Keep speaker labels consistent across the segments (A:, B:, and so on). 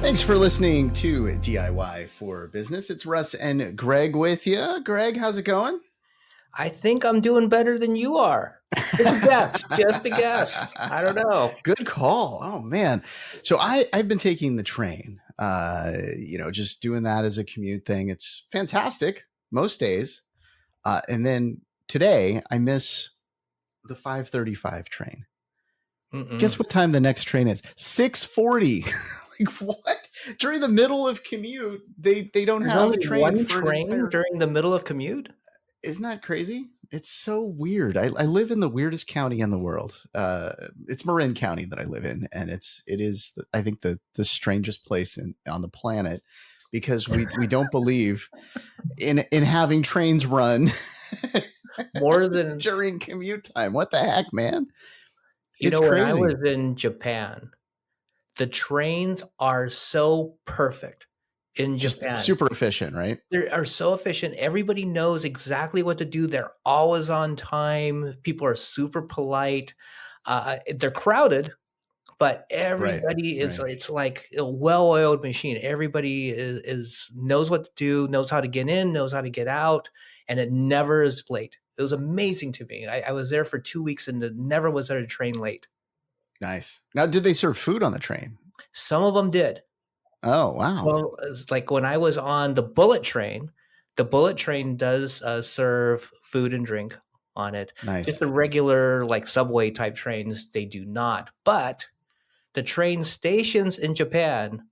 A: Thanks for listening to DIY for Business. It's Russ and Greg with you. Greg, how's it going?
B: I think I'm doing better than you are. Just a guess. Just a guess. I don't know.
A: Good call. Oh man. So I've been taking the train. Just doing that as a commute thing. It's fantastic most days. And then today I miss the 5:35 train. Guess what time the next train is? 6:40. Like what? During the middle of commute, they don't
B: There's
A: have
B: only
A: a train
B: one
A: for an
B: train
A: entire.
B: during the middle of commute?
A: Isn't that crazy? It's so weird. I live in the weirdest county in the world. It's Marin County that I live in, and it is I think the strangest place on the planet because we don't believe in having trains run
B: More than
A: during commute time. What the heck, man? It's
B: when I
A: crazy.
B: was in Japan, the trains are so perfect in
A: Just
B: Japan.
A: super efficient, right?
B: They are so efficient. Everybody knows exactly what to do. They're always on time. People are super polite. They're crowded, but everybody is.
A: right.
B: It's like a well-oiled machine. Everybody is knows what to do, knows how to get in, knows how to get out, and it never is late. It was amazing to me. I was there for 2 weeks and never was there a train late.
A: Nice. Now, did they serve food on the train?
B: Some of them did.
A: Oh, wow.
B: So, like when I was on the bullet train does serve food and drink on it.
A: Nice.
B: Just the regular like subway type trains, they do not. But the train stations in Japan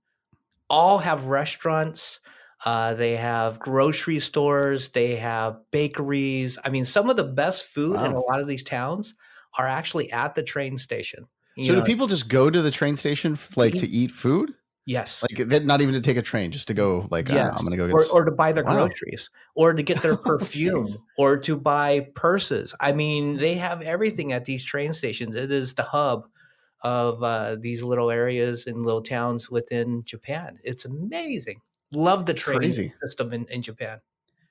B: all have restaurants. They have grocery stores. They have bakeries. I mean, some of the best food in a lot of these towns are actually at the train station.
A: So do people just go to the train station to eat food?
B: Yes.
A: Like not even to take a train, just to go I'm going to go get
B: or to buy their groceries or to get their perfume or to buy purses. I mean, they have everything at these train stations. It is the hub of these little areas and little towns within Japan. It's amazing. Love the train system in Japan.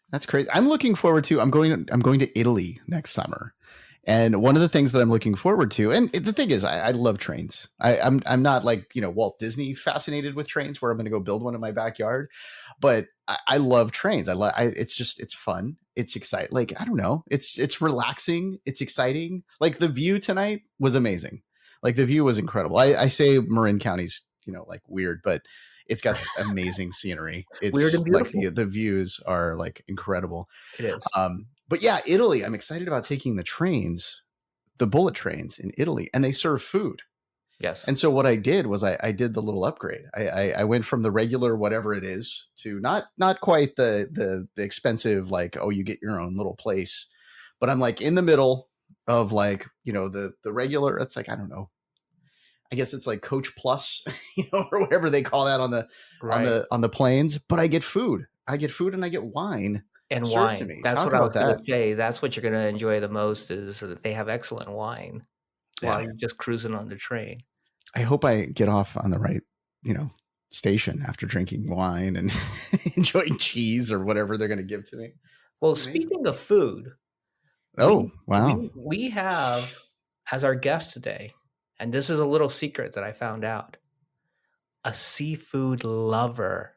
A: That's crazy. I'm looking forward to I'm going to Italy next summer. And one of the things that I'm looking forward to, and the thing is, I love trains. I'm not like, Walt Disney fascinated with trains where I'm going to go build one in my backyard, but I love trains. It's fun. It's exciting. Like, I don't know. It's relaxing. It's exciting. Like the view tonight was amazing. Like the view was incredible. I say Marin County's, like weird, but it's got amazing scenery. It's
B: weird and beautiful.
A: Like the views are like incredible.
B: It is.
A: But yeah, Italy, I'm excited about taking the bullet trains in Italy, and they serve food.
B: Yes.
A: And so what I did was I did the little upgrade. I went from the regular, whatever it is, to not quite the expensive, like, oh, you get your own little place, but I'm like in the middle of like, the regular, it's like, I don't know. I guess it's like Coach Plus, or whatever they call that on the planes, but I get food. I get food and I get wine.
B: And wine. To me. That's what I was going to say. That's what you're going to enjoy the most is that they have excellent wine while you're just cruising on the train.
A: I hope I get off on the right, station after drinking wine and enjoying cheese or whatever they're going to give to me.
B: Well, speaking of food.
A: Oh, wow.
B: We have as our guest today, and this is a little secret that I found out, a seafood lover.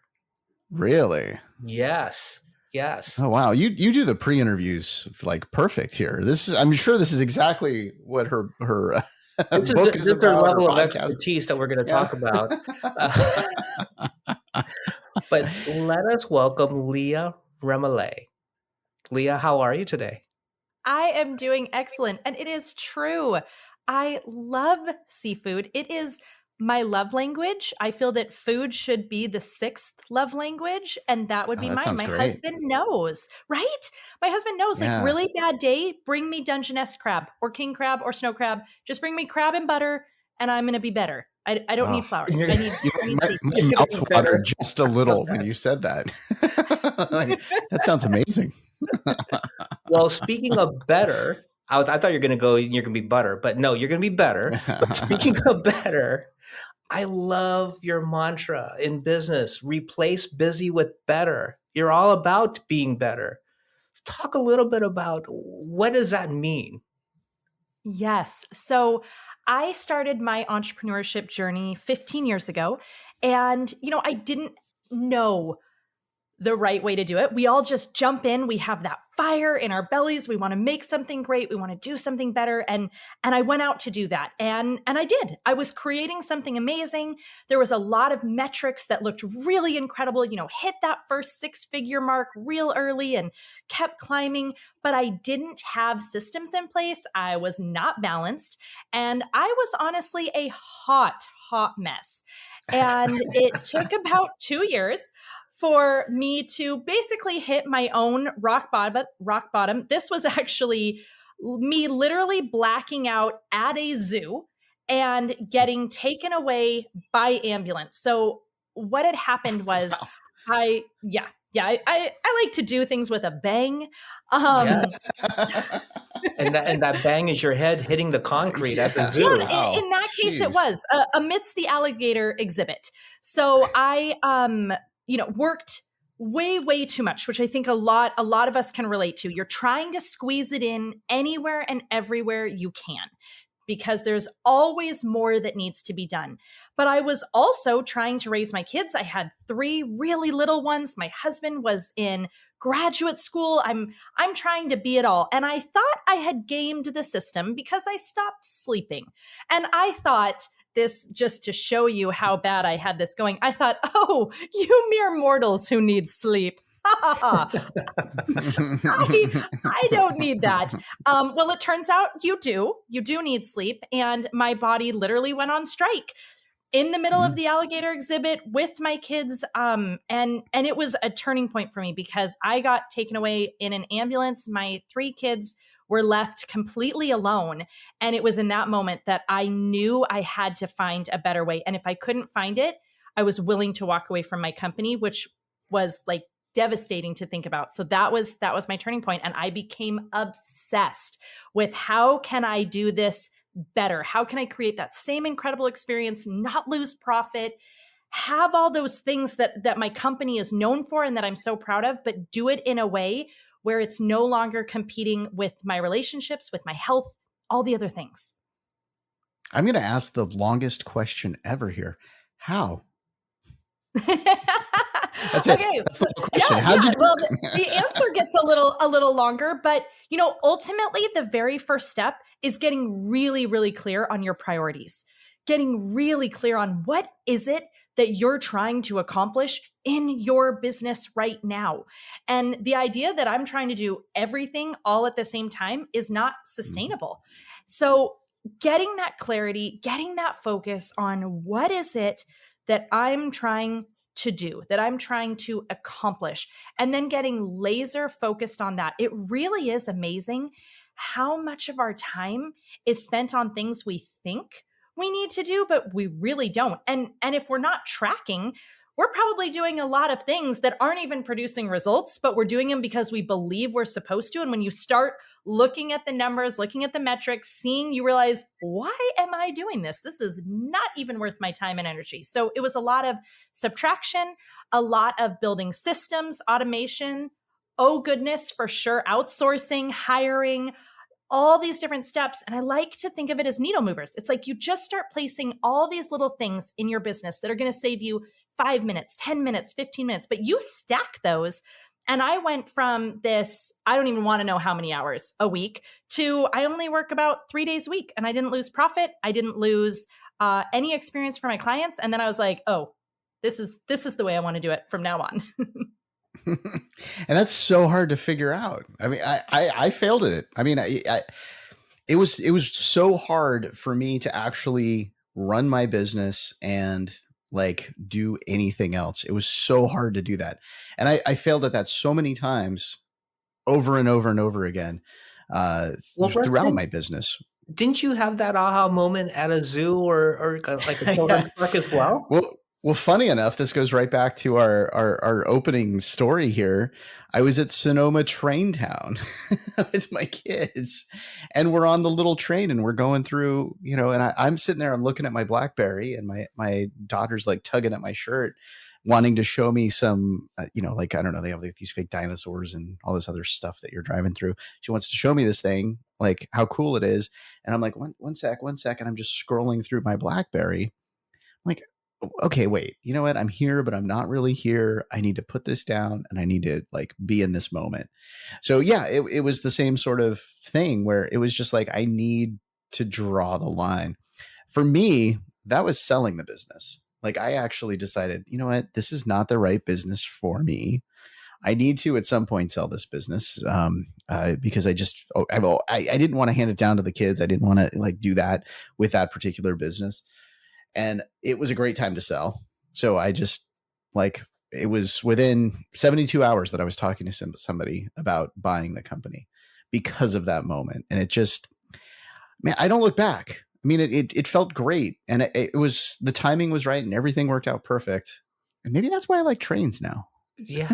A: Really?
B: Yes. Yes.
A: Oh, wow. You do the pre-interviews like perfect here. I'm sure this is exactly what her book is about. This is our
B: level of expertise that we're going to talk about. But let us welcome Leah Remillet. Leah, how are you today?
C: I am doing excellent. And it is true. I love seafood. It is my love language. I feel that food should be the 6th love language, and that would be mine. My husband knows, right? My husband knows, like, really bad day, bring me Dungeness crab or king crab or snow crab. Just bring me crab and butter, and I'm going to be better. I don't need flowers. I need
A: my mouth watered just a little when you said that. Like, that sounds amazing.
B: Well, speaking of better, I thought you're going to go, you're going to be butter, but no, you're going to be better. But speaking of better, I love your mantra in business, replace busy with better. You're all about being better. Talk a little bit about what does that mean?
C: Yes. So I started my entrepreneurship journey 15 years ago. And, I didn't know the right way to do it. We all just jump in. We have that fire in our bellies. We want to make something great. We want to do something better. And I went out to do that. And I did. I was creating something amazing. There was a lot of metrics that looked really incredible, hit that first 6-figure mark real early and kept climbing, but I didn't have systems in place. I was not balanced. And I was honestly a hot mess. And it took about 2 years for me to basically hit my own rock bottom. This was actually me literally blacking out at a zoo and getting taken away by ambulance. So what had happened was
A: Wow.
C: I like to do things with a bang.
B: Yeah. And that bang is your head hitting the concrete at the
A: Yeah.
B: zoo.
C: Yeah,
A: Wow.
C: in that case, it
A: Jeez.
C: was amidst the alligator exhibit. So I, worked way too much, which I think a lot of us can relate to. You're trying to squeeze it in anywhere and everywhere you can, because there's always more that needs to be done. But I was also trying to raise my kids. I had 3 really little ones. My husband was in graduate school. I'm trying to be it all. And I thought I had gamed the system because I stopped sleeping. And I thought, this just to show you how bad I had this going, I thought, oh, you mere mortals who need sleep. I don't need that. Well, it turns out you do. You do need sleep. And my body literally went on strike in the middle of the alligator exhibit with my kids. And it was a turning point for me because I got taken away in an ambulance. My 3 kids were left completely alone. And it was in that moment that I knew I had to find a better way. And if I couldn't find it, I was willing to walk away from my company, which was like devastating to think about. So that was my turning point. And I became obsessed with how can I do this better? How can I create that same incredible experience, not lose profit, have all those things that my company is known for and that I'm so proud of, but do it in a way where it's no longer competing with my relationships, with my health, all the other things.
A: I'm going to ask the longest question ever here. How? That's it.
C: Okay.
A: That's the whole question.
C: Yeah,
A: How'd you
C: yeah.
A: do
C: Well,
A: it?
C: the answer gets a little longer, but ultimately the very first step is getting really, really clear on your priorities, getting really clear on what is it that you're trying to accomplish in your business right now. And the idea that I'm trying to do everything all at the same time is not sustainable. So getting that clarity, getting that focus on what is it that I'm trying to do, that I'm trying to accomplish, and then getting laser focused on that. It really is amazing how much of our time is spent on things we think we need to do, but we really don't. And if we're not tracking, we're probably doing a lot of things that aren't even producing results, but we're doing them because we believe we're supposed to. And when you start looking at the numbers, looking at the metrics, seeing, you realize, why am I doing this? This is not even worth my time and energy. So it was a lot of subtraction, a lot of building systems, automation. Oh, goodness, for sure. Outsourcing, hiring, all these different steps. And I like to think of it as needle movers. It's like you just start placing all these little things in your business that are going to save you 5 minutes, 10 minutes, 15 minutes, but you stack those. And I went from this, I don't even want to know how many hours a week, to I only work about 3 days a week, and I didn't lose profit. I didn't lose any experience for my clients. And then I was like, oh, this is the way I want to do it from now on.
A: And that's so hard to figure out. I mean, I failed at it. I mean, it was so hard for me to actually run my business and like do anything else. It was so hard to do that. And I failed at that so many times over and over and over again
B: Well,
A: throughout
B: Preston,
A: my business.
B: didn't you have that aha moment at a zoo or like a
A: Yeah.
B: children's park as well?
A: Well, funny enough, this goes right back to our opening story here. I was at Sonoma Train Town with my kids, and we're on the little train, and we're going through, and I'm sitting there, I'm looking at my BlackBerry, and my daughter's like tugging at my shirt, wanting to show me some, like, I don't know, they have like these fake dinosaurs and all this other stuff that you're driving through. She wants to show me this thing, like how cool it is. And I'm like, one sec. And I'm just scrolling through my BlackBerry. I'm like, okay, wait, you know what? I'm here, but I'm not really here. I need to put this down and I need to like be in this moment. So yeah, it was the same sort of thing where it was just like, I need to draw the line. For me, that was selling the business. Like I actually decided, you know what, this is not the right business for me. I need to at some point sell this business because I didn't want to hand it down to the kids. I didn't want to like do that with that particular business. And it was a great time to sell. So I just like, it was within 72 hours that I was talking to somebody about buying the company because of that moment. And it just, man, I don't look back. I mean, it felt great. And it was, the timing was right and everything worked out perfect. And maybe that's why I like trains now.
B: Yeah.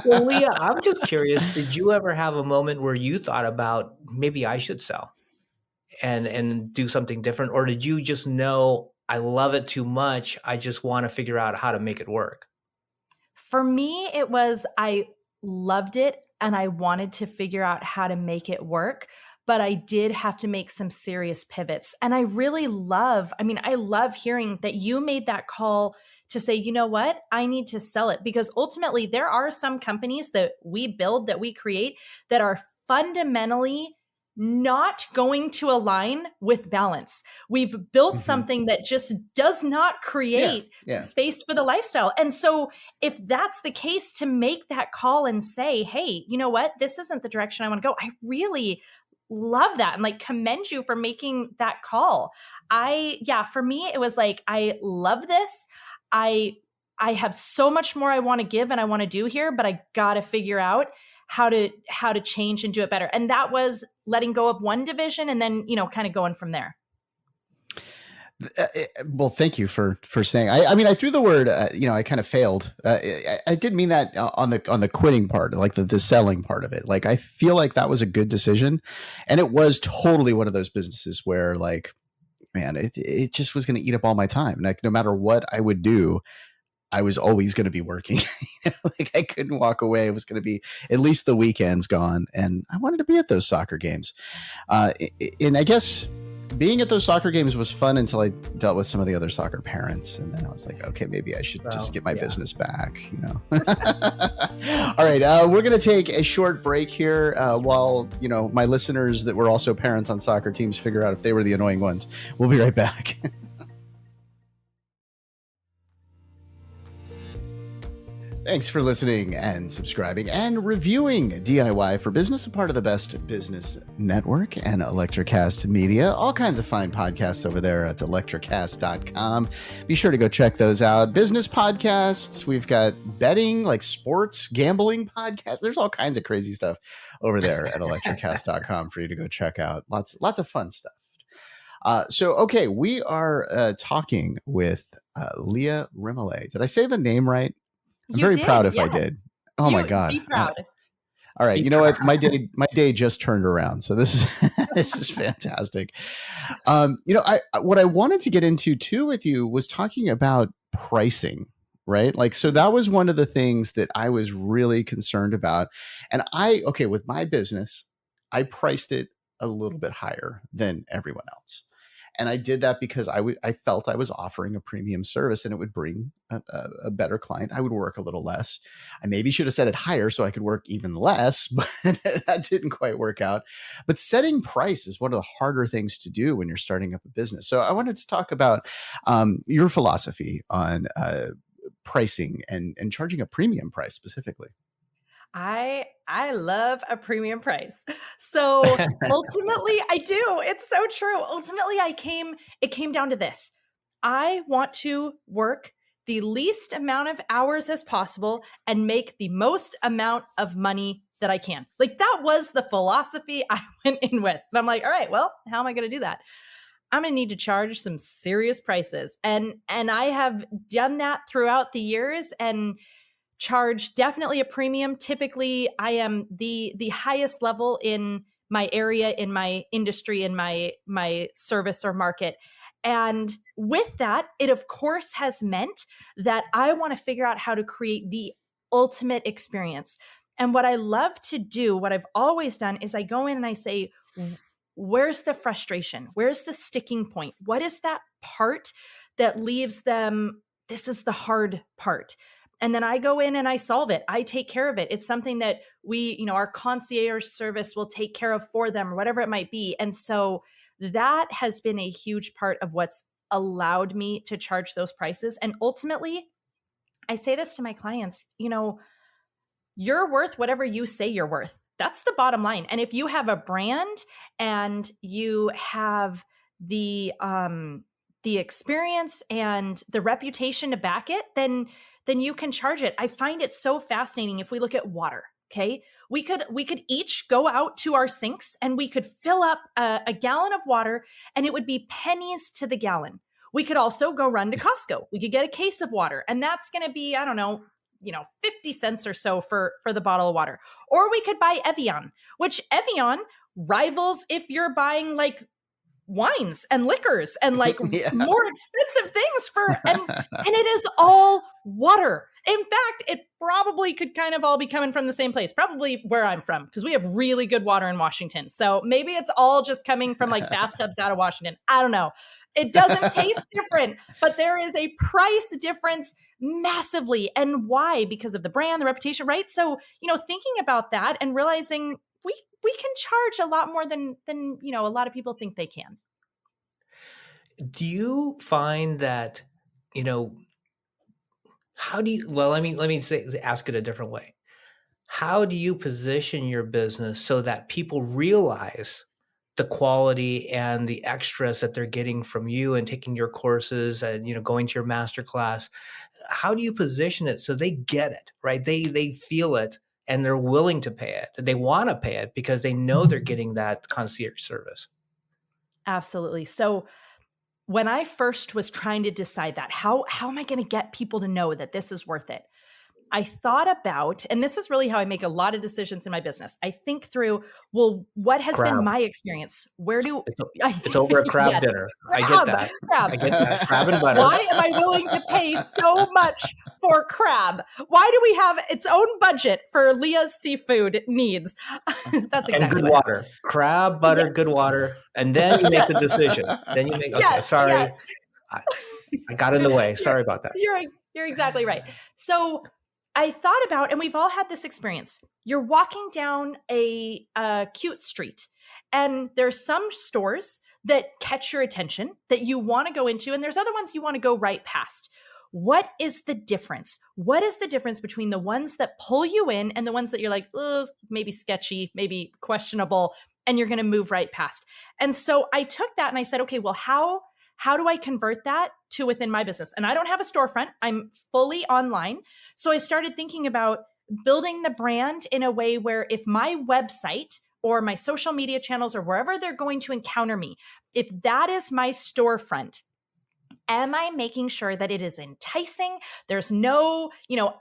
B: Well, Leah, I'm just curious, did you ever have a moment where you thought about maybe I should sell and do something different? Or did you just know I love it too much, I just want to figure out how to make it work?
C: For me, it was I loved it and I wanted to figure out how to make it work, but I did have to make some serious pivots. And I love hearing that you made that call to say, you know what, I need to sell it, because ultimately there are some companies that we build, that we create, that are fundamentally not going to align with balance. We've built something that just does not create space for the lifestyle. And so if that's the case, to make that call and say, hey, you know what, this isn't the direction I want to go. I really love that and like commend you for making that call. For me, it was like, I love this. I have so much more I want to give and I want to do here, but I got to figure out how to change and do it better. And that was letting go of one division and then, kind of going from there.
A: Well, thank you for saying. I mean, I threw the word. I kind of failed. I didn't mean that on the quitting part, like the selling part of it. Like, I feel like that was a good decision, and it was totally one of those businesses where, like, man, it just was going to eat up all my time. Like, no matter what I would do, I was always going to be working. Like, I couldn't walk away. It was going to be at least the weekends gone, and I wanted to be at those soccer games. And I guess being at those soccer games was fun until I dealt with some of the other soccer parents. And then I was like, okay, maybe I should just get my business back, All right. We're going to take a short break here while, my listeners that were also parents on soccer teams figure out if they were the annoying ones. We'll be right back. Thanks for listening and subscribing and reviewing DIY for Business, a part of the Best Business Network and Electrocast Media. All kinds of fine podcasts over there at electrocast.com. Be sure to go check those out. Business podcasts. We've got betting, like sports, gambling podcasts. There's all kinds of crazy stuff over there at electrocast.com for you to go check out. Lots of fun stuff. Okay, we are talking with Leah Remillet. Did I say the name right? I'm very proud if I did. Oh my God.
C: Be proud.
A: All right. You know what? My day just turned around. So this is fantastic. What I wanted to get into too with you was talking about pricing, right? Like, so that was one of the things that I was really concerned about. And with my business, I priced it a little bit higher than everyone else. And I did that because I felt I was offering a premium service and it would bring a better client. I would work a little less. I maybe should have set it higher so I could work even less, but that didn't quite work out. But setting price is one of the harder things to do when you're starting up a business. So I wanted to talk about your philosophy on pricing and charging a premium price specifically.
C: I love a premium price. So ultimately I do. It's so true. Ultimately it came down to this. I want to work the least amount of hours as possible and make the most amount of money that I can. Like, that was the philosophy I went in with. And I'm like, all right, well, how am I going to do that? I'm going to need to charge some serious prices. And I have done that throughout the years and charge definitely a premium. Typically, I am the highest level in my area, in my industry, in my service or market. And with that, it of course has meant that I want to figure out how to create the ultimate experience. And what I love to do, what I've always done, is I go in and I say, where's the frustration? Where's the sticking point? What is that part that leaves them? This is the hard part. And then I go in and I solve it. I take care of it. It's something that our concierge service will take care of for them or whatever it might be. And so that has been a huge part of what's allowed me to charge those prices. And ultimately, I say this to my clients, you're worth whatever you say you're worth. That's the bottom line. And if you have a brand and you have the experience and the reputation to back it, then you can charge it. I find it so fascinating. If we look at water, okay, we could each go out to our sinks and we could fill up a gallon of water, and it would be pennies to the gallon. We could also go run to Costco. We could get a case of water, and that's going to be, I don't know, 50 cents or so for the bottle of water. Or we could buy Evian, which Evian rivals if you're buying like wines and liquors and like more expensive things and it is all water. In fact, it probably could kind of all be coming from the same place, probably where I'm from, because we have really good water in Washington. So maybe it's all just coming from like bathtubs out of Washington. I don't know. It doesn't taste different, but there is a price difference massively. And why? Because of the brand, the reputation, right? So, thinking about that and realizing we can charge a lot more than a lot of people think they can.
B: Do you find that, how do you, well, let me ask it a different way. How do you position your business so that people realize the quality and the extras that they're getting from you and taking your courses and, going to your master class? How do you position it so they get it, right? They feel it and they're willing to pay it. They want to pay it because they know they're getting that concierge service.
C: Absolutely. So when I first was trying to decide that, how am I going to get people to know that this is worth it? I thought about, and this is really how I make a lot of decisions in my business. I think through, well, what has been my experience? Where do
B: it's over a crab dinner?
C: Crab,
B: I get that.
C: Crab.
B: I get that. Crab and butter.
C: Why am I willing to pay so much for crab? Why do we have its own budget for Leah's seafood needs? That's exactly
B: and good water. Crab, butter, good water, and then you make the decision. Then you make. Okay, sorry, I got in the way. Sorry about that.
C: You're exactly right. So I thought about, and we've all had this experience. You're walking down a cute street, and there's some stores that catch your attention that you want to go into, and there's other ones you want to go right past. What is the difference? What is the difference between the ones that pull you in and the ones that you're like, maybe sketchy, maybe questionable, and you're going to move right past? And so I took that and I said, okay, well, how do I convert that to within my business? And I don't have a storefront. I'm fully online. So I started thinking about building the brand in a way where if my website or my social media channels or wherever they're going to encounter me, if that is my storefront, am I making sure that it is enticing? There's no,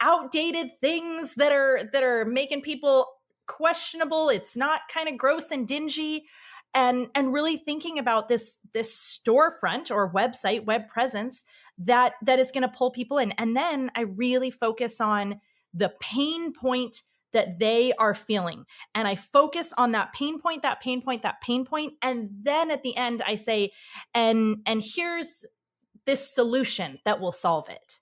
C: outdated things that are making people questionable. It's not kind of gross and dingy. And really thinking about this storefront or website, web presence that is going to pull people in. And then I really focus on the pain point that they are feeling. And I focus on that pain point. And then at the end, I say, and here's this solution that will solve it.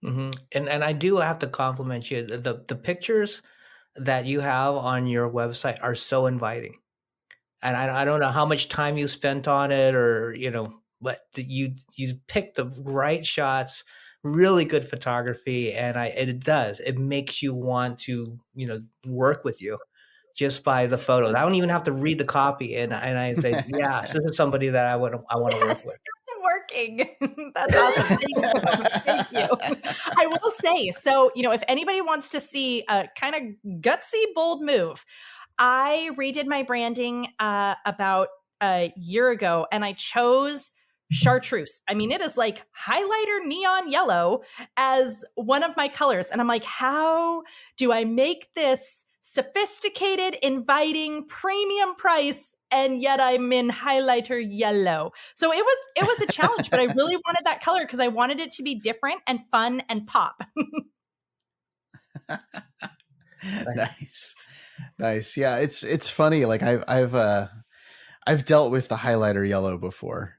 B: Mm-hmm. And I do have to compliment you. The pictures that you have on your website are so inviting. And I don't know how much time you spent on it, or but you picked the right shots, really good photography, and it makes you want to work with you just by the photos. I don't even have to read the copy, and I say, yes, this is somebody that I want to work with.
C: It's working. That's awesome. Thank you. I will say, so if anybody wants to see a kind of gutsy, bold move, I redid my branding about a year ago, and I chose chartreuse. I mean, it is like highlighter neon yellow as one of my colors. And I'm like, how do I make this sophisticated, inviting, premium price, and yet I'm in highlighter yellow. So it was a challenge, but I really wanted that color because I wanted it to be different and fun and pop.
A: Nice. Nice. Yeah, it's funny. Like I've dealt with the highlighter yellow before.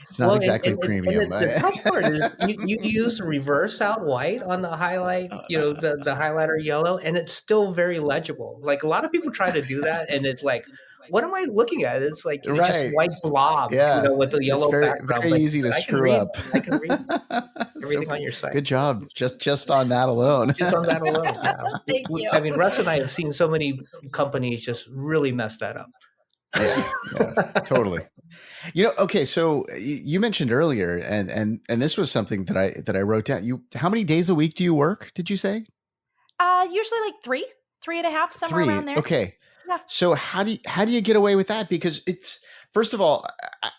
A: It's not
B: Well,
A: exactly
B: and
A: premium.
B: the tough part is you use reverse out white on the highlight, the highlighter yellow, and it's still very legible. Like a lot of people try to do that, and it's like, what am I looking at? It's like it's just
A: Right.
B: white blob,
A: Yeah.
B: with the
A: It's
B: yellow
A: very,
B: background.
A: very
B: But
A: easy to
B: I can
A: screw
B: read.
A: up.
B: I can read
A: So
B: everything on your site.
A: good job. Just on that alone.
B: Just on that alone. Yeah.
C: Thank you.
B: I mean, Russ and I have seen so many companies just really mess that up.
A: Yeah, totally. Okay, so you mentioned earlier, and this was something that I wrote down. How many days a week do you work? Did you say?
C: Usually like 3.5, somewhere
A: 3.
C: around there.
A: Okay.
C: Yeah.
A: So how do you get away with that? Because it's, first of all,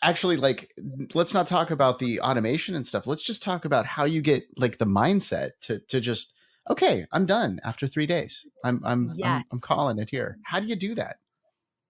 A: actually, like, let's not talk about the automation and stuff. Let's just talk about how you get like the mindset to just, okay, I'm done after 3 days. I'm
C: Yes.
A: calling it here. How do you do that?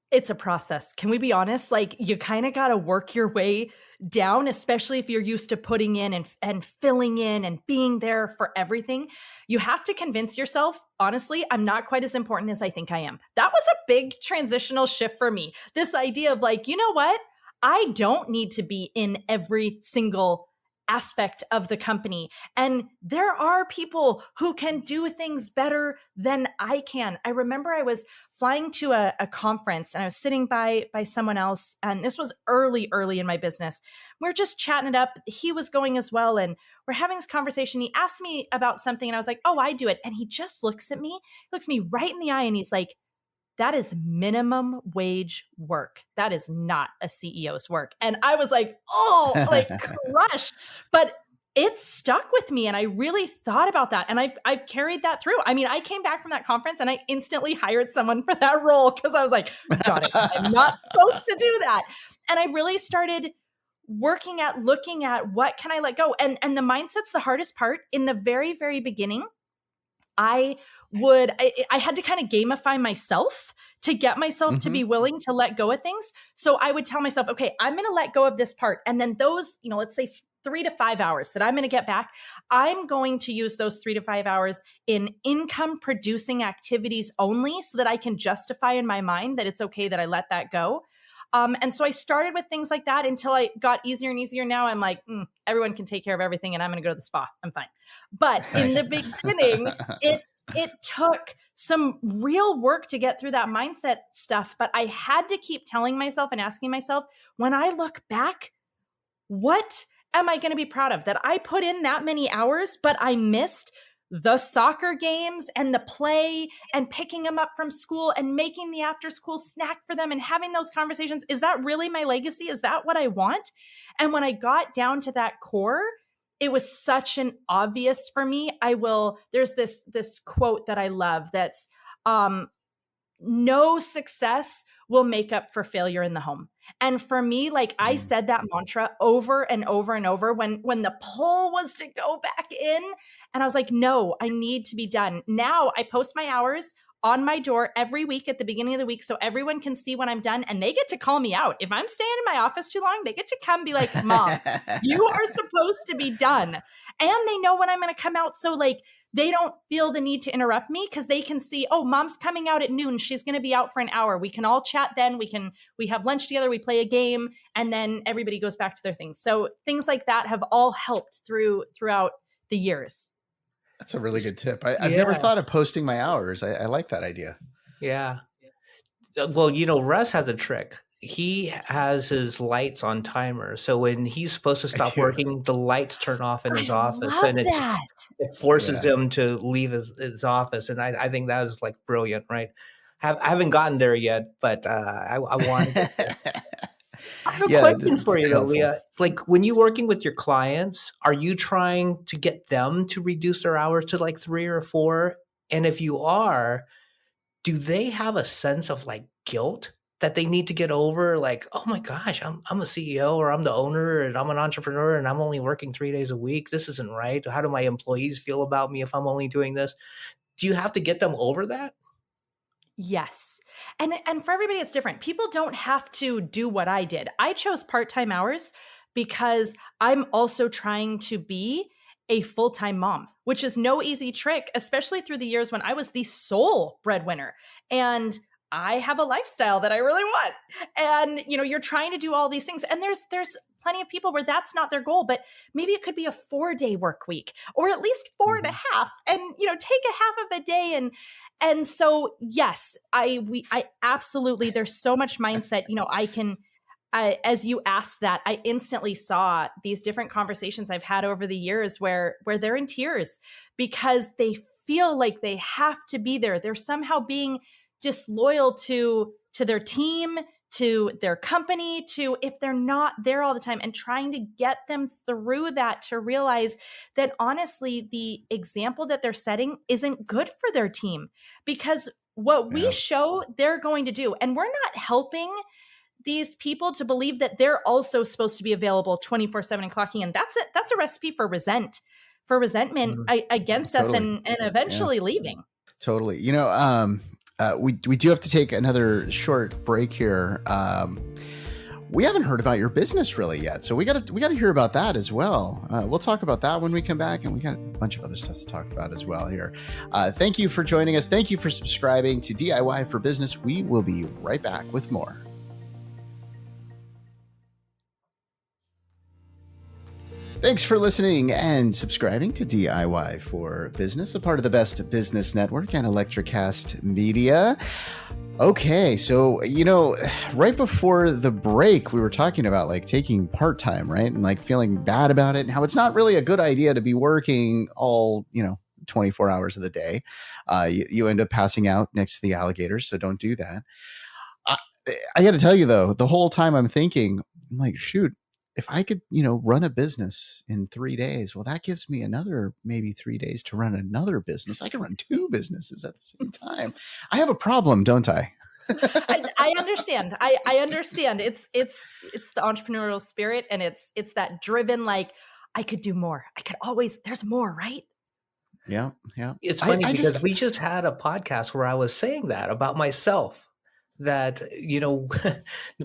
C: It's a process. Can we be honest? Like you kind of got to work your way down, especially if you're used to putting in and filling in and being there for everything. You have to convince yourself, honestly, I'm not quite as important as I think I am. That was a big transitional shift for me. This idea of like, you know what? I don't need to be in every single aspect of the company. And there are people who can do things better than I can. I remember I was flying to a conference and I was sitting by someone else. And this was early in my business. We're just chatting it up. He was going as well. And we're having this conversation. He asked me about something and I was like, oh, I do it. And he just looks at me, looks me right in the eye and he's like, that is minimum wage work. That is not a CEO's work. And I was like, oh, like crushed. But it stuck with me. And I really thought about that. And I've carried that through. I mean, I came back from that conference and I instantly hired someone for that role because I was like, got it. I'm not supposed to do that. And I really started looking at what can I let go? And the mindset's the hardest part. In the very, very beginning, I had to kind of gamify myself to get myself to be willing to let go of things. So I would tell myself, okay, I'm going to let go of this part. And then those, let's say 3 to 5 hours that I'm going to get back, I'm going to use those 3 to 5 hours in income producing activities only so that I can justify in my mind that it's okay that I let that go. And so I started with things like that until I got easier and easier. Now I'm like, everyone can take care of everything and I'm going to go to the spa. I'm fine. But in the beginning, it took some real work to get through that mindset stuff. But I had to keep telling myself and asking myself, when I look back, what am I going to be proud of? That I put in that many hours, but I missed the soccer games and the play and picking them up from school and making the after school snack for them and having those conversations. Is that really my legacy? Is that what I want? And when I got down to that core, it was such an obvious for me. There's this quote that I love that's, no success will make up for failure in the home. And for me, like I said that mantra over and over and over when the pull was to go back in. And I was like, no, I need to be done. Now I post my hours on my door every week at the beginning of the week so everyone can see when I'm done and they get to call me out. If I'm staying in my office too long, they get to come be like, Mom, you are supposed to be done. And they know when I'm going to come out. So like, they don't feel the need to interrupt me because they can see, oh, Mom's coming out at noon. She's going to be out for an hour. We can all chat then. We have lunch together. We play a game and then everybody goes back to their things. So things like that have all helped throughout the years.
A: That's a really good tip. I've never thought of posting my hours. I like that idea.
B: Yeah. Well, Russ has a trick. He has his lights on timer. So when he's supposed to stop working, the lights turn off in his office. And it forces him to leave his office. And I think that is like brilliant, right? I haven't gotten there yet, but I want to. I have a question for you, though, Leah. Like when you're working with your clients, are you trying to get them to reduce their hours to like 3 or 4? And if you are, do they have a sense of like guilt that they need to get over, like, oh my gosh, I'm a CEO, or I'm the owner, and I'm an entrepreneur, and I'm only working 3 days a week. This isn't right. How do my employees feel about me if I'm only doing this? Do you have to get them over that?
C: Yes. And for everybody it's different. People don't have to do what I did. I chose part-time hours because I'm also trying to be a full-time mom, which is no easy trick, especially through the years when I was the sole breadwinner. And I have a lifestyle that I really want. And you're trying to do all these things, and there's plenty of people where that's not their goal, but maybe it could be a 4-day work week, or at least four and a
A: Mhm.
C: half, and take a half of a day. And so, yes, I absolutely, there's so much mindset, as you asked that, I instantly saw these different conversations I've had over the years where they're in tears because they feel like they have to be there. They're somehow being disloyal to their team, to their company, to if they're not there all the time, and trying to get them through that to realize that honestly, the example that they're setting isn't good for their team, because what we
A: Yeah.
C: show they're going to do, and we're not helping these people to believe that they're also supposed to be available 24/7 and clocking in. That's a recipe for resentment
B: Mhm.
C: against us,
A: Totally.
C: and
A: Yeah.
C: eventually leaving.
A: Totally. We do have to take another short break here. We haven't heard about your business really yet, so we gotta hear about that as well. We'll talk about that when we come back, and we got a bunch of other stuff to talk about as well here. Thank you for joining us. Thank you for subscribing to DIY for Business. We will be right back with more. Thanks for listening and subscribing to DIY for Business, a part of the Best Business Network and Electricast Media. Okay, so right before the break, we were talking about like taking part-time, right? And like feeling bad about it, and how it's not really a good idea to be working all 24 hours of the day. You end up passing out next to the alligators, so don't do that. I, I got to tell you though, the whole time I'm thinking, I'm like, shoot, if I could, run a business in 3 days, well, that gives me another maybe 3 days to run another business. I can run two businesses at the same time. I have a problem, don't I?
C: I understand. I understand. It's the entrepreneurial spirit, and it's that driven, like, I could do more. I could always, there's more, right?
A: Yeah, yeah.
B: It's
A: I,
B: funny
A: I just,
B: because we just had a podcast where I was saying that about myself, that,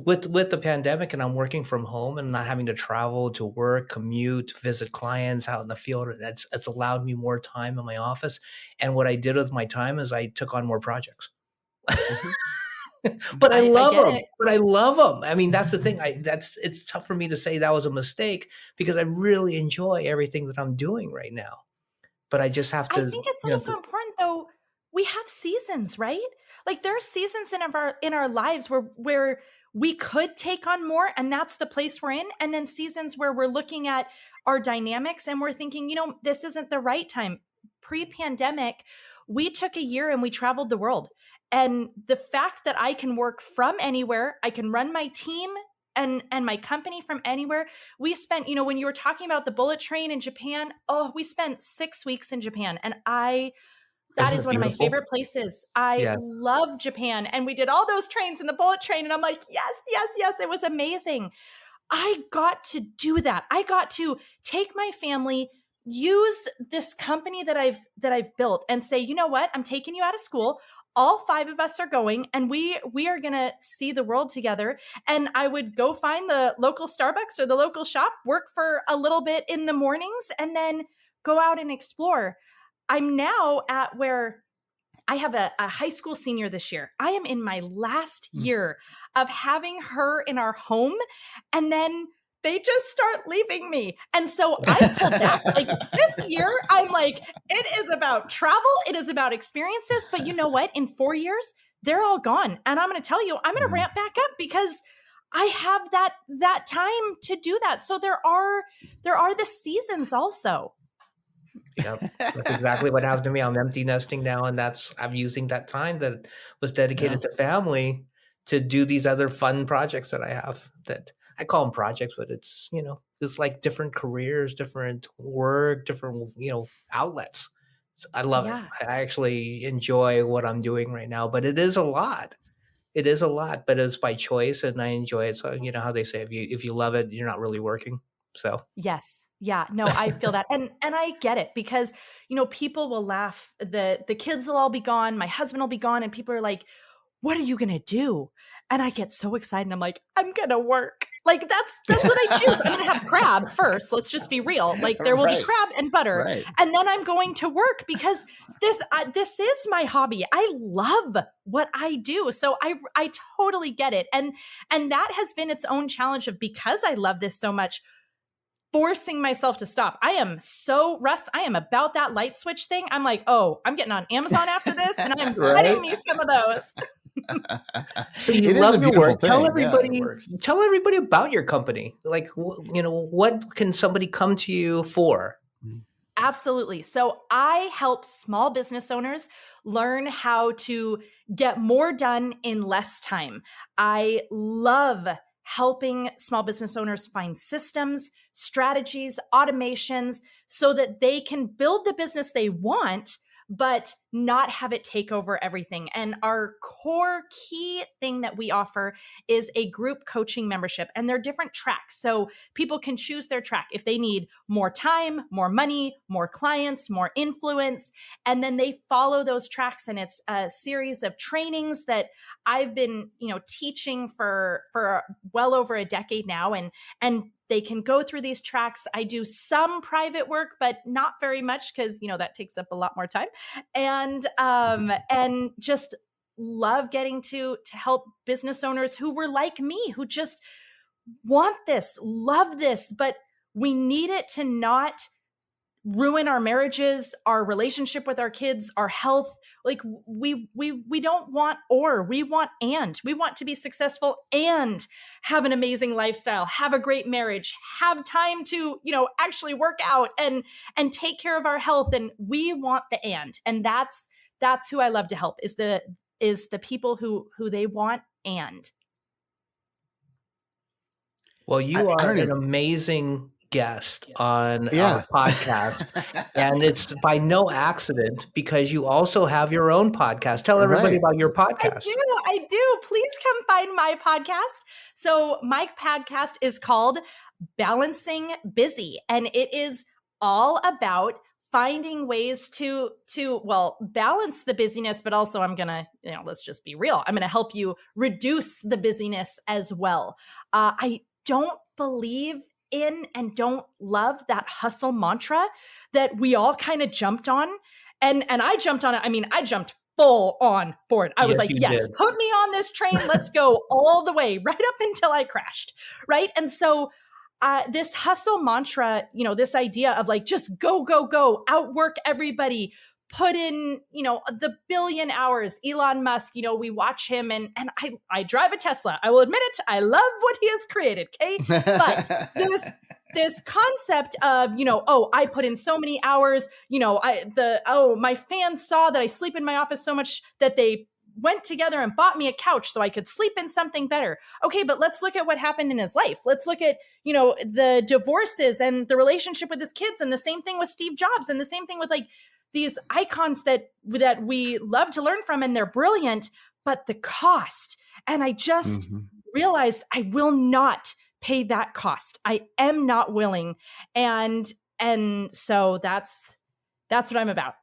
B: with the pandemic, and I'm working from home and not having to travel to work, commute, visit clients out in the field, it's allowed me more time in my office. And what I did with my time is I took on more projects.
A: Mhm,
B: But
A: mhm.
B: I
C: I
B: love
C: get
B: them.
C: it.
B: But I love them. I mean, that's the thing. It's tough for me to say that was a mistake because I really enjoy everything that I'm doing right now. But I just have
C: I
B: to,
C: think it's also important though. We have seasons, right? Like there are seasons in our lives where we could take on more, and that's the place we're in. And then seasons where we're looking at our dynamics and we're thinking, this isn't the right time. Pre-pandemic, we took a year and we traveled the world. And the fact that I can work from anywhere, I can run my team and my company from anywhere. We spent, when you were talking about the bullet train in Japan, oh, we spent 6 weeks in Japan. And that
B: isn't
C: is
B: it
C: one of my
B: beautiful?
C: favorite places. I
B: Yeah.
C: love Japan. And we did all those trains in the bullet train. And I'm like, yes, yes, yes. It was amazing. I got to do that. I got to take my family, use this company that I've built, and say, you know what? I'm taking you out of school. All five of us are going, and we are going to see the world together. And I would go find the local Starbucks or the local shop, work for a little bit in the mornings, and then go out and explore. I'm now at where I have a high school senior this year. I am in my last
A: Mm.
C: year of having her in our home, and then they just start leaving me. And so I pulled back. Like this year, I'm like, it is about travel, it is about experiences. But you know what? In 4 years, they're all gone. And I'm going to tell you, I'm going to
A: Yeah.
C: ramp back up because I have that time to do that. So there are the seasons also.
B: Yep. That's exactly what happened to me. I'm empty nesting now, and I'm using that time that was
A: Yeah.
B: dedicated to family to do these other fun projects that I have, that I call them projects, but it's like different careers, different work, different, outlets. So I love it.
C: Yeah.
B: I actually enjoy what I'm doing right now, but it is a lot. It is a lot, but it's by choice, and I enjoy it. So you know how they say, if you love it, you're not really working. So
C: Yes. Yeah. No, I feel that. And I get it because, people will laugh. The kids will all be gone, my husband will be gone, and people are like, "What are you going to do?" And I get so excited. And I'm like, "I'm going to work." Like that's what I choose. I'm going to have crab first. Let's just be real. Like there will be
A: Right.
C: crab and butter,
A: Right.
C: and then I'm going to work because this is my hobby. I love what I do. So I totally get it. And that has been its own challenge of, because I love this so much, forcing myself to stop. I am about that light switch thing. I'm like, oh, I'm getting on Amazon after this, and I'm
A: Right.
C: getting me some of those.
B: So you
A: It is
B: love
A: a
B: your
A: beautiful
B: work. Tell
A: thing. Yeah, it
B: everybody,
A: works.
B: tell everybody about your company. Like, what can somebody come to you for?
C: Absolutely. So I help small business owners learn how to get more done in less time. I love helping small business owners find systems, strategies, automations so that they can build the business they want, but not have it take over everything. And our core key thing that we offer is a group coaching membership, and they're different tracks. So people can choose their track if they need more time, more money, more clients, more influence. And then they follow those tracks. And it's a series of trainings that I've been, teaching for well over a decade now. And they can go through these tracks. I do some private work, but not very much because, that takes up a lot more time. And just love getting to help business owners who were like me, who just want this, love this, but we need it to not ruin our marriages, our relationship with our kids, our health. Like we don't want we want we want to be successful and have an amazing lifestyle, have a great marriage, have time to, actually work out and take care of our health. And we want the and that's who I love to help is the people who they want. And
B: Well, you
A: I
B: are
A: don't
B: an
A: even.
B: amazing guest on
A: Yeah.
B: our podcast, and it's by no accident because you also have your own podcast. Tell everybody
A: Right.
B: about your
C: I
B: podcast.
C: do. Please come find my podcast. So my podcast is called Balancing Busy, and it is all about finding ways to balance the busyness, but also I'm gonna, let's just be real, I'm gonna help you reduce the busyness as well. I don't believe in and don't love that hustle mantra that we all kind of jumped on. And I jumped on it. I mean, I jumped full on board. I was
B: Yes,
C: like,
B: you
C: yes,
B: did.
C: put me on this train. Let's go all the way, right up until I crashed. Right. And so this hustle mantra, this idea of like, just go, go, go, outwork everybody, put in, the billion hours. Elon Musk, we watch him and I drive a Tesla. I will admit it. I love what he has created. Okay. But this concept of, I put in so many hours, my fans saw that I sleep in my office so much that they went together and bought me a couch so I could sleep in something better. Okay, but let's look at what happened in his life. Let's look at, the divorces and the relationship with his kids, and the same thing with Steve Jobs, and the same thing with like these icons that we love to learn from, and they're brilliant, but the cost. And I just realized I will not pay that cost. I am not willing. And so that's what I'm about.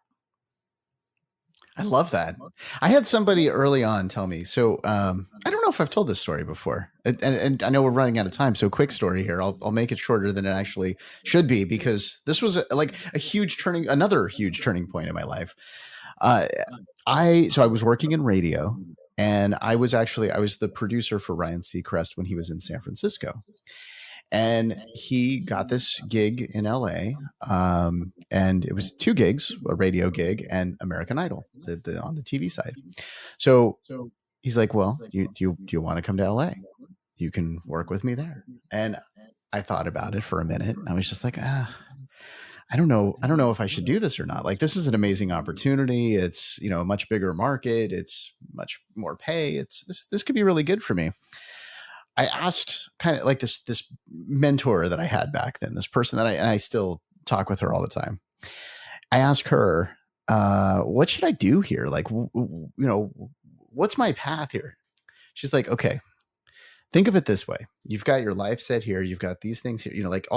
A: I love that. I had somebody early on tell me. So I don't know if I've told this story before, and I know we're running out of time. So quick story here. I'll make it shorter than it actually should be, because this was another huge turning point in my life. I was working in radio, and I was the producer for Ryan Seacrest when he was in San Francisco. And he got this gig in LA. And it was two gigs, a radio gig and American Idol, on the TV side. So he's like, well, do you want to come to LA? You can work with me there. And I thought about it for a minute. I was just like, I don't know if I should do this or not. Like, this is an amazing opportunity. It's, a much bigger market. It's much more pay. This could be really good for me. I asked kind of like this mentor that I had back then, this person that I still talk with her all the time. I asked her, what should I do here? Like, what's my path here? She's like, okay, think of it this way. You've got your life set here. You've got these things here, like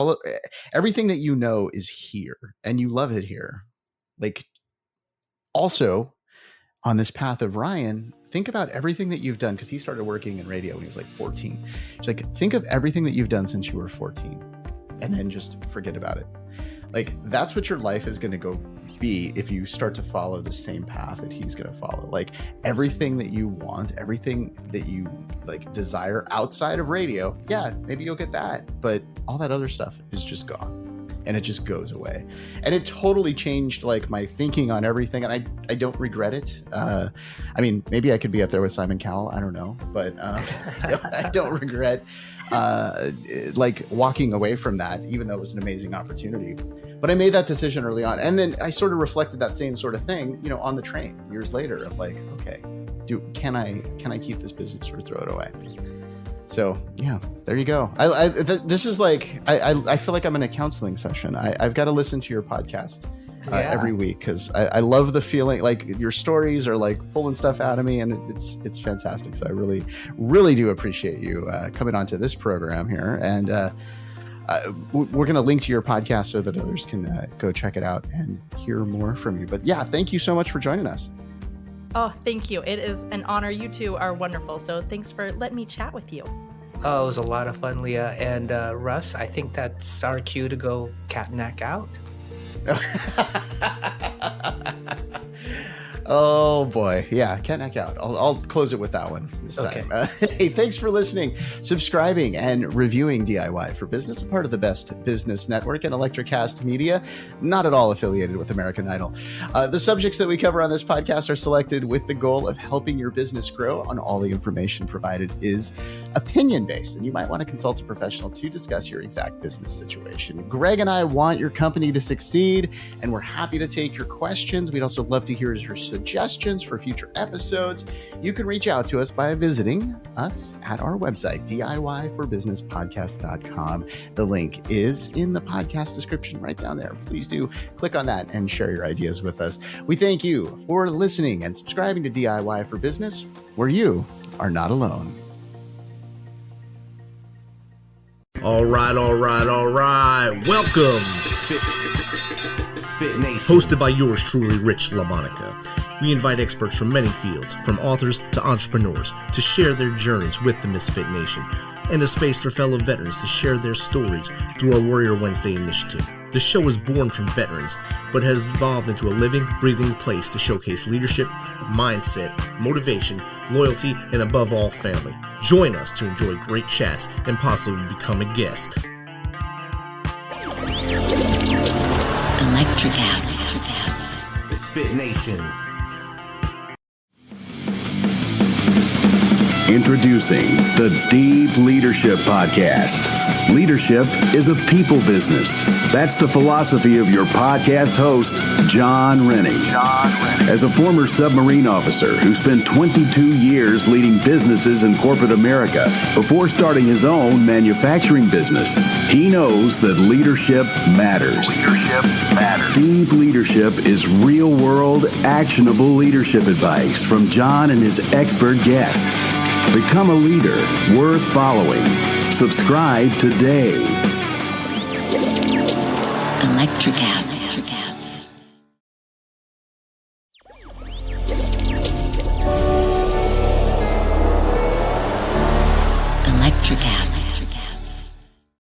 A: everything that you know is here and you love it here. Like, also on this path of Ryan, think about everything that you've done, because he started working in radio when he was like 14. She's like, think of everything that you've done since you were 14 and then just forget about it. Like, that's what your life is going to go be if you start to follow the same path that he's going to follow. Like, everything that you want, everything that you like desire outside of radio, yeah, maybe you'll get that, but all that other stuff is just gone. And it just goes away. And it totally changed like my thinking on everything. And I don't regret it. I mean, maybe I could be up there with Simon Cowell. I don't know. But I don't regret like walking away from that, even though it was an amazing opportunity. But I made that decision early on. And then I sort of reflected that same sort of thing, on the train years later of like, okay, can I keep this business or throw it away? So yeah, there you go. This is like, I feel like I'm in a counseling session. I've got to listen to your podcast every week, because I love the feeling, like your stories are like pulling stuff out of me, and it's fantastic. So I really, really do appreciate you coming onto this program here. And we're going to link to your podcast so that others can go check it out and hear more from you. But yeah, thank you so much for joining us.
C: Oh, thank you. It is an honor. You two are wonderful. So thanks for letting me chat with you.
B: Oh, it was a lot of fun, Leah. And Russ, I think that's our cue to go catnack out.
A: Oh boy. Yeah, catnack out. I'll close it with that one this time. Hey, thanks for listening, subscribing, and reviewing DIY for Business, a part of the Best Business Network and Electrocast Media, not at all affiliated with American Idol. The subjects that we cover on this podcast are selected with the goal of helping your business grow, and all the information provided is opinion-based, and you might want to consult a professional to discuss your exact business situation. Greg and I want your company to succeed, and we're happy to take your questions. We'd also love to hear your suggestions for future episodes. You can reach out to us by visiting us at our website, DIYforbusinesspodcast.com. The link is in the podcast description right down there. Please do click on that and share your ideas with us. We thank you for listening and subscribing to DIY for Business, where you are not alone.
D: All right. Welcome. Hosted by yours truly, Rich LaMonica. We invite experts from many fields, from authors to entrepreneurs, to share their journeys with the Misfit Nation, and a space for fellow veterans to share their stories through our Warrior Wednesday initiative. The show is born from veterans, but has evolved into a living, breathing place to showcase leadership, mindset, motivation, loyalty, and above all, family. Join us to enjoy great chats and possibly become a guest.
E: Electrocast.
F: Misfit Nation.
G: Introducing the Deep Leadership Podcast. Leadership is a people business. That's the philosophy of your podcast host, John Rennie. As a former submarine officer who spent 22 years leading businesses in corporate America before starting his own manufacturing business, he knows that leadership matters. Deep Leadership is real-world, actionable leadership advice from John and his expert guests. Become a leader worth following. Subscribe today.
E: Electrocast.